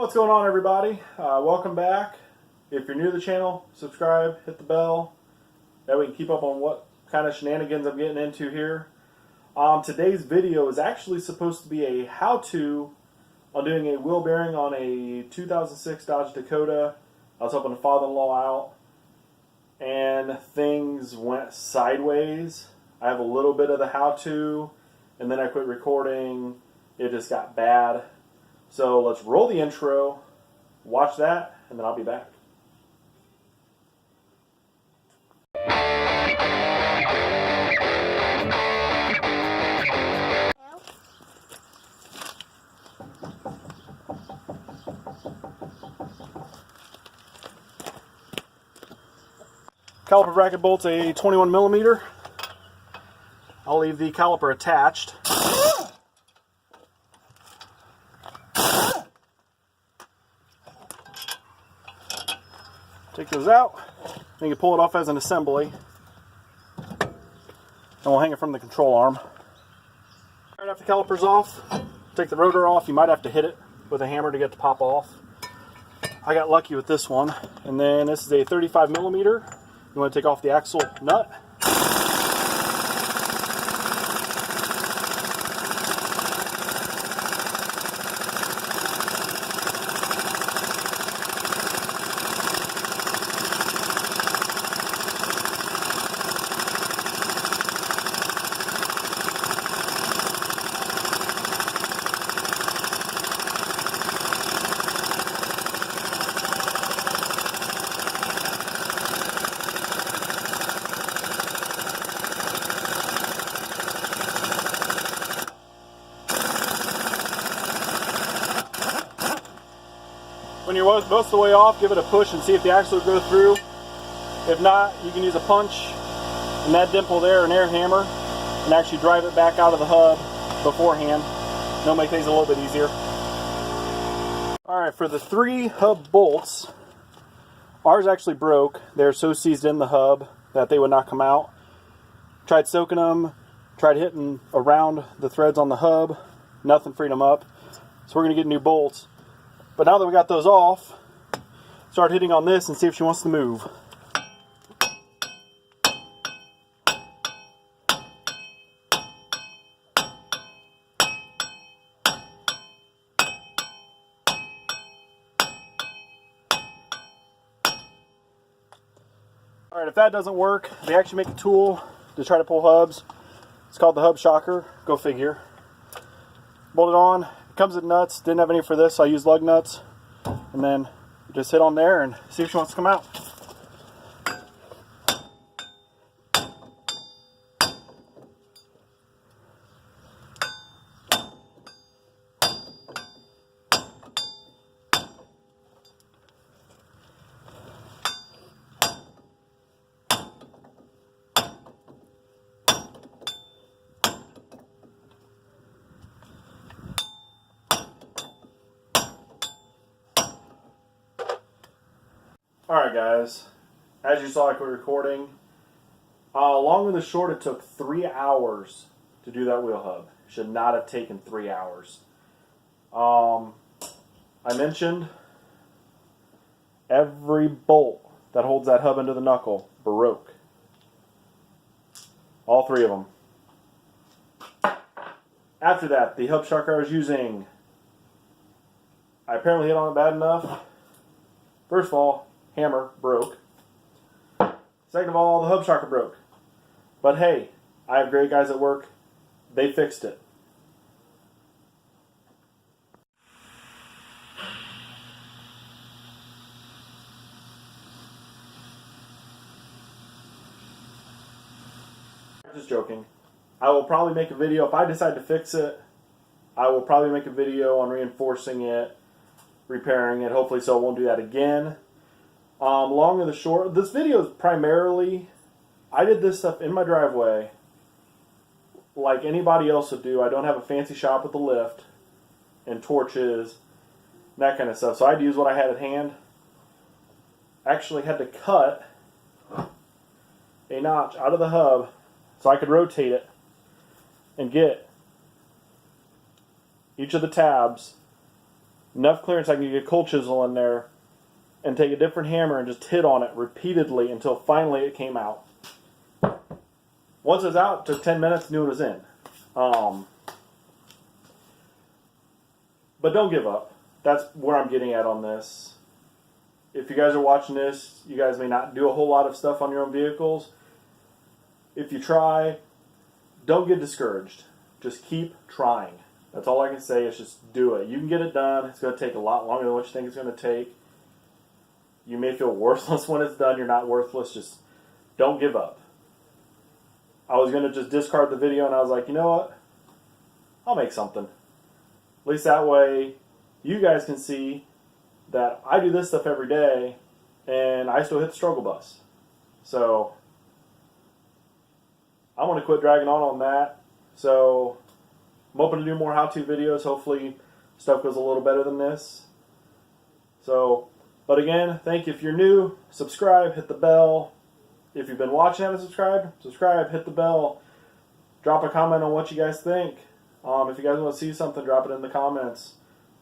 What's going on, everybody? Welcome back. If you're new to the channel, subscribe, hit the bell. That way we can keep up on what kind of shenanigans I'm getting into here. Today's video is actually supposed to be a how-to on doing a wheel bearing on a 2006 Dodge Dakota. I was helping a father-in-law out, and things went sideways. I have a little bit of the how-to, and then I quit recording. It just got bad. So let's roll the intro, watch that, and then I'll be back. Caliper bracket bolt's a 21 millimeter. I'll leave the caliper attached. Take those out, then you can pull it off as an assembly, and we'll hang it from the control arm. Right after the caliper's off, take the rotor off. You might have to hit it with a hammer to get it to pop off. I got lucky with this one. And then this is a 35 millimeter. You want to take off the axle nut. When you're most of the way off, give it a push and see if the axle will go through. If not, you can use a punch in that dimple there, an air hammer, and actually drive it back out of the hub beforehand. That'll make things a little bit easier. Alright, for the 3 hub bolts, ours actually broke. They're so seized in the hub that they would not come out. Tried soaking them, tried hitting around the threads on the hub, nothing freed them up. So we're going to get new bolts. But now that we got those off, start hitting on this and see if she wants to move. Alright, if that doesn't work, they actually make a tool to try to pull hubs. It's called the hub shocker. Go figure. Bolt it on. It comes with nuts. Didn't have any for this, so I used lug nuts. And then just hit on there and see if she wants to come out. Alright guys, as you saw I quit recording. Long and the short, it took 3 hours to do that wheel hub. Should not have taken 3 hours. I mentioned every bolt that holds that hub into the knuckle broke. All 3 of them. After that, the hub shocker I was using, I apparently hit on it bad enough. First of all, hammer broke. Second of all, the hub shocker broke. But hey, I have great guys at work. They fixed it. Just joking. I will probably make a video if I decide to fix it. I will probably make a video on reinforcing it, repairing it, hopefully, so I won't do that again. Long and the short, this video is primarily, I did this stuff in my driveway like anybody else would do. I don't have a fancy shop with a lift and torches, that kind of stuff. So I had to use what I had at hand. Actually had to cut a notch out of the hub so I could rotate it and get each of the tabs enough clearance I can get a cold chisel in there and take a different hammer and just hit on it repeatedly until finally it came out. Once it was out, it took 10 minutes, knew it was in. But don't give up. That's where I'm getting at on this. If you guys are watching this, you guys may not do a whole lot of stuff on your own vehicles. If you try, don't get discouraged. Just keep trying. That's all I can say is just do it. You can get it done. It's going to take a lot longer than what you think it's going to take. You may feel worthless when it's done. You're not worthless. Just don't give up. I was going to just discard the video, and I was like, you know what? I'll make something. At least that way you guys can see that I do this stuff every day, and I still hit the struggle bus. So I want to quit dragging on that. So I'm hoping to do more how-to videos. Hopefully stuff goes a little better than this. So, but again, thank you. If you're new, subscribe, hit the bell. If you've been watching and haven't subscribed, subscribe, hit the bell. Drop a comment on what you guys think. If you guys want to see something, drop it in the comments.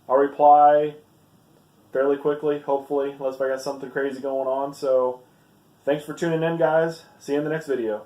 I'll reply fairly quickly, hopefully, unless I got something crazy going on. So, thanks for tuning in, guys. See you in the next video.